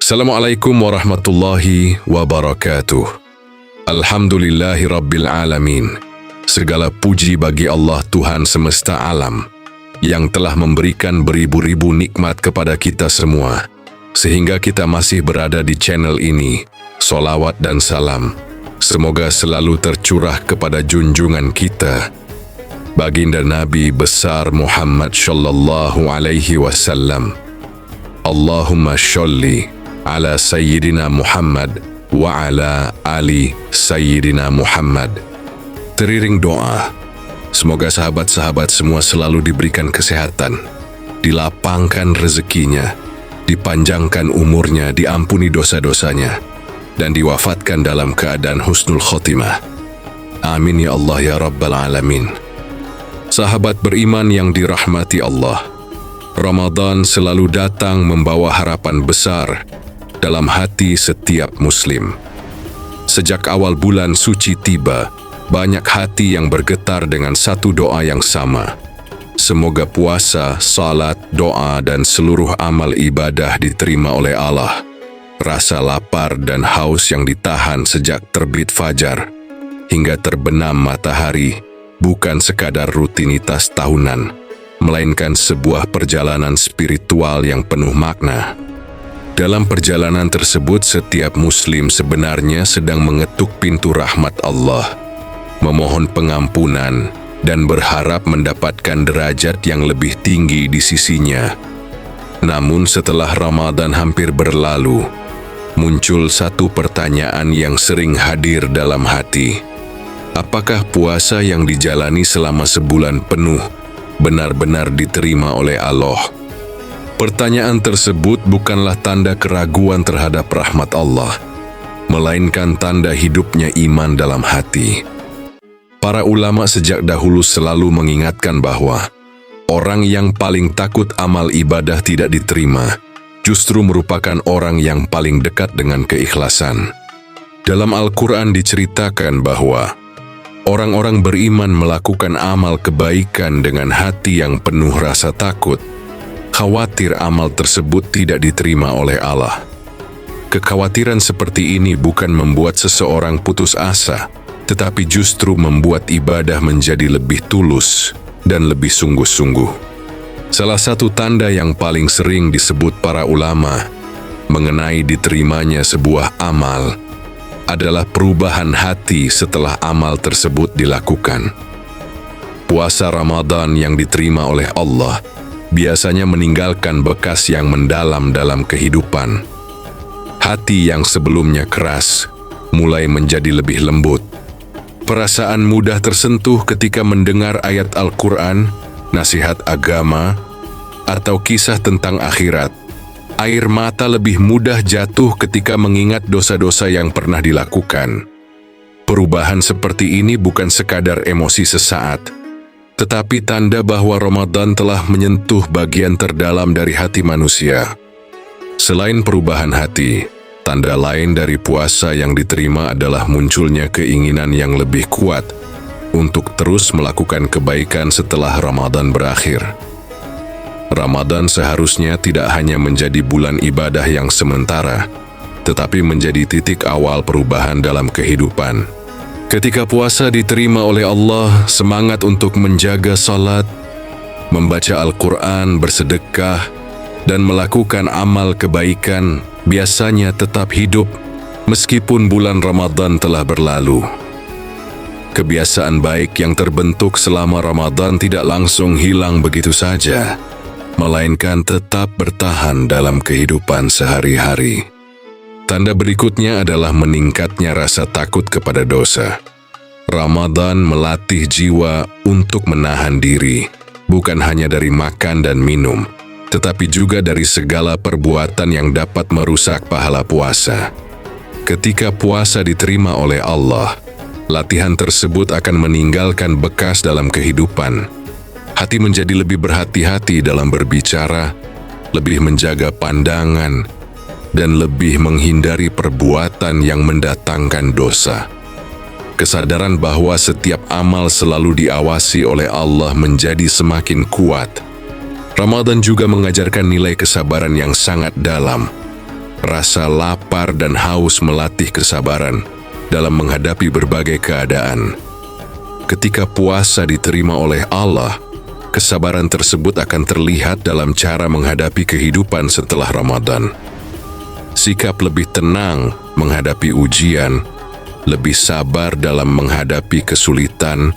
Assalamualaikum warahmatullahi wabarakatuh. Alhamdulillahi rabbil alamin. Segala puji bagi Allah Tuhan semesta alam yang telah memberikan beribu-ribu nikmat kepada kita semua, sehingga kita masih berada di channel ini. Solawat dan salam semoga selalu tercurah kepada junjungan kita, baginda Nabi besar Muhammad sallallahu alaihi wasallam. Allahumma sholli ala Sayyidina Muhammad wa ala ali Sayyidina Muhammad. Teriring doa, semoga sahabat-sahabat semua selalu diberikan kesehatan, dilapangkan rezekinya, dipanjangkan umurnya, diampuni dosa-dosanya, dan diwafatkan dalam keadaan husnul khotimah. Amin ya Allah ya Rabbal Alamin. Sahabat beriman yang dirahmati Allah, Ramadan selalu datang membawa harapan besar dalam hati setiap muslim. Sejak awal bulan suci tiba, banyak hati yang bergetar dengan satu doa yang sama. Semoga puasa, salat, doa, dan seluruh amal ibadah diterima oleh Allah. Rasa lapar dan haus yang ditahan sejak terbit fajar hingga terbenam matahari bukan sekadar rutinitas tahunan, melainkan sebuah perjalanan spiritual yang penuh makna. Dalam perjalanan tersebut, setiap muslim sebenarnya sedang mengetuk pintu rahmat Allah, memohon pengampunan, dan berharap mendapatkan derajat yang lebih tinggi di sisinya. Namun setelah Ramadan hampir berlalu, muncul satu pertanyaan yang sering hadir dalam hati. Apakah puasa yang dijalani selama sebulan penuh benar-benar diterima oleh Allah? Pertanyaan tersebut bukanlah tanda keraguan terhadap rahmat Allah, melainkan tanda hidupnya iman dalam hati. Para ulama sejak dahulu selalu mengingatkan bahwa orang yang paling takut amal ibadah tidak diterima justru merupakan orang yang paling dekat dengan keikhlasan. Dalam Al-Quran diceritakan bahwa orang-orang beriman melakukan amal kebaikan dengan hati yang penuh rasa takut, khawatir amal tersebut tidak diterima oleh Allah. Kekhawatiran seperti ini bukan membuat seseorang putus asa, tetapi justru membuat ibadah menjadi lebih tulus dan lebih sungguh-sungguh. Salah satu tanda yang paling sering disebut para ulama mengenai diterimanya sebuah amal adalah perubahan hati setelah amal tersebut dilakukan. Puasa Ramadan yang diterima oleh Allah biasanya meninggalkan bekas yang mendalam dalam kehidupan. Hati yang sebelumnya keras mulai menjadi lebih lembut. Perasaan mudah tersentuh ketika mendengar ayat Al-Quran, nasihat agama, atau kisah tentang akhirat. Air mata lebih mudah jatuh ketika mengingat dosa-dosa yang pernah dilakukan. Perubahan seperti ini bukan sekadar emosi sesaat, tetapi tanda bahwa Ramadan telah menyentuh bagian terdalam dari hati manusia. Selain perubahan hati, tanda lain dari puasa yang diterima adalah munculnya keinginan yang lebih kuat untuk terus melakukan kebaikan setelah Ramadan berakhir. Ramadan seharusnya tidak hanya menjadi bulan ibadah yang sementara, tetapi menjadi titik awal perubahan dalam kehidupan. Ketika puasa diterima oleh Allah, semangat untuk menjaga salat, membaca Al-Quran, bersedekah, dan melakukan amal kebaikan biasanya tetap hidup meskipun bulan Ramadan telah berlalu. Kebiasaan baik yang terbentuk selama Ramadan tidak langsung hilang begitu saja, melainkan tetap bertahan dalam kehidupan sehari-hari. Tanda berikutnya adalah meningkatnya rasa takut kepada dosa. Ramadan melatih jiwa untuk menahan diri, bukan hanya dari makan dan minum, tetapi juga dari segala perbuatan yang dapat merusak pahala puasa. Ketika puasa diterima oleh Allah, latihan tersebut akan meninggalkan bekas dalam kehidupan. Hati menjadi lebih berhati-hati dalam berbicara, lebih menjaga pandangan, dan lebih menghindari perbuatan yang mendatangkan dosa. Kesadaran bahwa setiap amal selalu diawasi oleh Allah menjadi semakin kuat. Ramadan juga mengajarkan nilai kesabaran yang sangat dalam. rasa lapar dan haus melatih kesabaran dalam menghadapi berbagai keadaan. Ketika puasa diterima oleh Allah, kesabaran tersebut akan terlihat dalam cara menghadapi kehidupan setelah Ramadan. Sikap lebih tenang menghadapi ujian, lebih sabar dalam menghadapi kesulitan,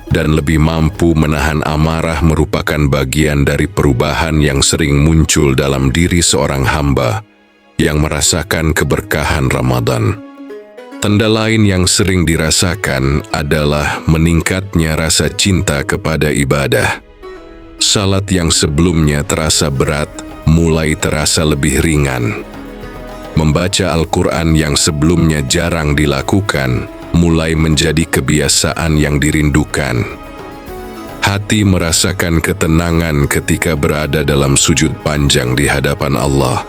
dan lebih mampu menahan amarah merupakan bagian dari perubahan yang sering muncul dalam diri seorang hamba yang merasakan keberkahan Ramadan. Tanda lain yang sering dirasakan adalah meningkatnya rasa cinta kepada ibadah. Salat yang sebelumnya terasa berat mulai terasa lebih ringan. Membaca Al-Quran yang sebelumnya jarang dilakukan mulai menjadi kebiasaan yang dirindukan. Hati merasakan ketenangan ketika berada dalam sujud panjang di hadapan Allah.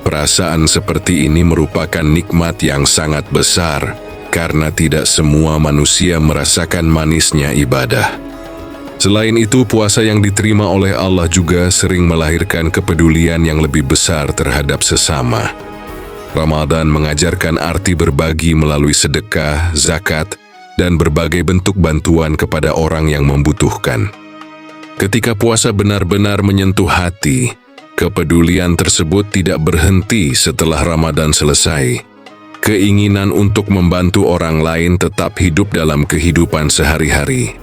Perasaan seperti ini merupakan nikmat yang sangat besar karena tidak semua manusia merasakan manisnya ibadah. Selain itu, puasa yang diterima oleh Allah juga sering melahirkan kepedulian yang lebih besar terhadap sesama. Ramadan mengajarkan arti berbagi melalui sedekah, zakat, dan berbagai bentuk bantuan kepada orang yang membutuhkan. Ketika puasa benar-benar menyentuh hati, kepedulian tersebut tidak berhenti setelah Ramadan selesai. Keinginan untuk membantu orang lain tetap hidup dalam kehidupan sehari-hari.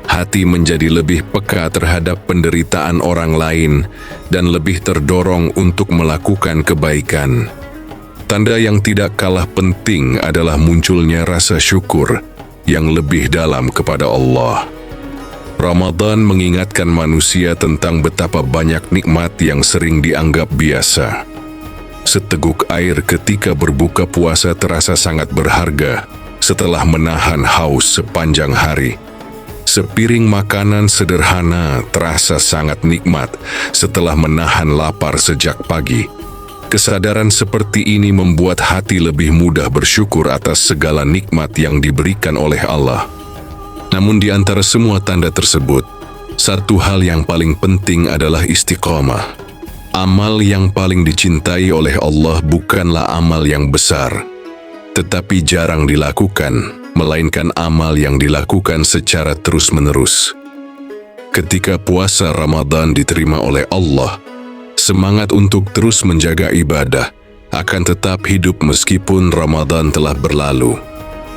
Hati menjadi lebih peka terhadap penderitaan orang lain dan lebih terdorong untuk melakukan kebaikan. Tanda yang tidak kalah penting adalah munculnya rasa syukur yang lebih dalam kepada Allah. Ramadan mengingatkan manusia tentang betapa banyak nikmat yang sering dianggap biasa. Seteguk air ketika berbuka puasa terasa sangat berharga setelah menahan haus sepanjang hari. Sepiring makanan sederhana terasa sangat nikmat setelah menahan lapar sejak pagi. Kesadaran seperti ini membuat hati lebih mudah bersyukur atas segala nikmat yang diberikan oleh Allah. Namun di antara semua tanda tersebut, satu hal yang paling penting adalah istiqomah. Amal yang paling dicintai oleh Allah bukanlah amal yang besar, tetapi jarang dilakukan, melainkan amal yang dilakukan secara terus-menerus. Ketika puasa Ramadan diterima oleh Allah, semangat untuk terus menjaga ibadah akan tetap hidup meskipun Ramadan telah berlalu.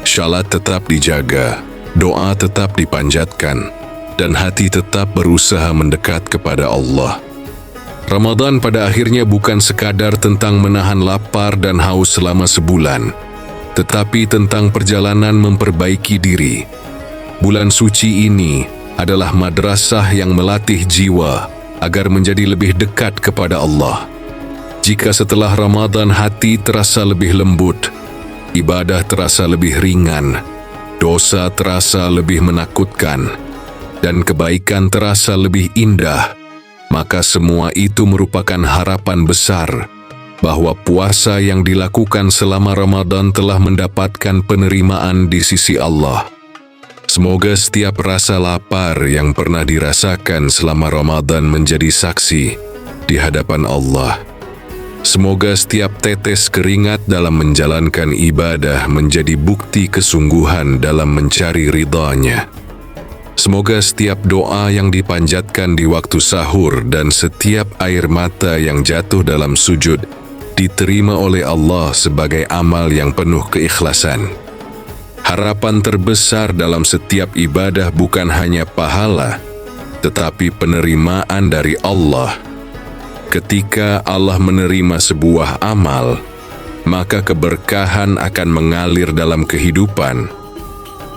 Salat tetap dijaga, doa tetap dipanjatkan, dan hati tetap berusaha mendekat kepada Allah. Ramadan pada akhirnya bukan sekadar tentang menahan lapar dan haus selama sebulan, tetapi tentang perjalanan memperbaiki diri. Bulan suci ini adalah madrasah yang melatih jiwa agar menjadi lebih dekat kepada Allah. Jika setelah Ramadan hati terasa lebih lembut, ibadah terasa lebih ringan, dosa terasa lebih menakutkan, dan kebaikan terasa lebih indah, maka semua itu merupakan harapan besar bahwa puasa yang dilakukan selama Ramadan telah mendapatkan penerimaan di sisi Allah. Semoga setiap rasa lapar yang pernah dirasakan selama Ramadan menjadi saksi di hadapan Allah. Semoga setiap tetes keringat dalam menjalankan ibadah menjadi bukti kesungguhan dalam mencari ridha-Nya. Semoga setiap doa yang dipanjatkan di waktu sahur dan setiap air mata yang jatuh dalam sujud diterima oleh Allah sebagai amal yang penuh keikhlasan. Harapan terbesar dalam setiap ibadah bukan hanya pahala, tetapi penerimaan dari Allah. Ketika Allah menerima sebuah amal, maka keberkahan akan mengalir dalam kehidupan.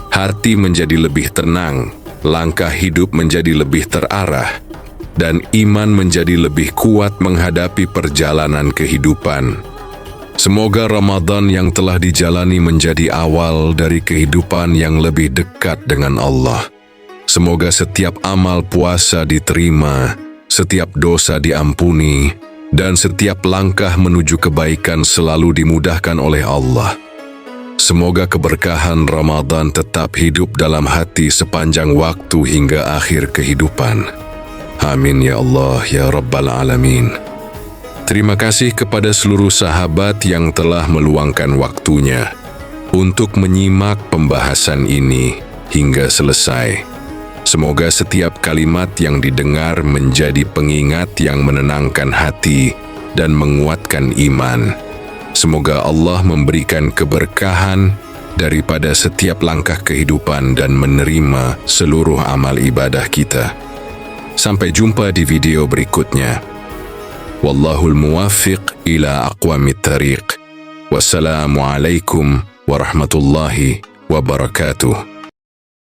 Hati menjadi lebih tenang, langkah hidup menjadi lebih terarah, dan iman menjadi lebih kuat menghadapi perjalanan kehidupan. Semoga Ramadan yang telah dijalani menjadi awal dari kehidupan yang lebih dekat dengan Allah. Semoga setiap amal puasa diterima, setiap dosa diampuni, dan setiap langkah menuju kebaikan selalu dimudahkan oleh Allah. Semoga keberkahan Ramadan tetap hidup dalam hati sepanjang waktu hingga akhir kehidupan. Amin ya Allah ya Rabbal Alamin. Terima kasih kepada seluruh sahabat yang telah meluangkan waktunya untuk menyimak pembahasan ini hingga selesai. Semoga setiap kalimat yang didengar menjadi pengingat yang menenangkan hati dan menguatkan iman. Semoga Allah memberikan keberkahan daripada setiap langkah kehidupan dan menerima seluruh amal ibadah kita. Sampai jumpa di video berikutnya. Wallahul muwaffiq ila aqwamit thariq. Wassalamualaikum warahmatullahi wabarakatuh.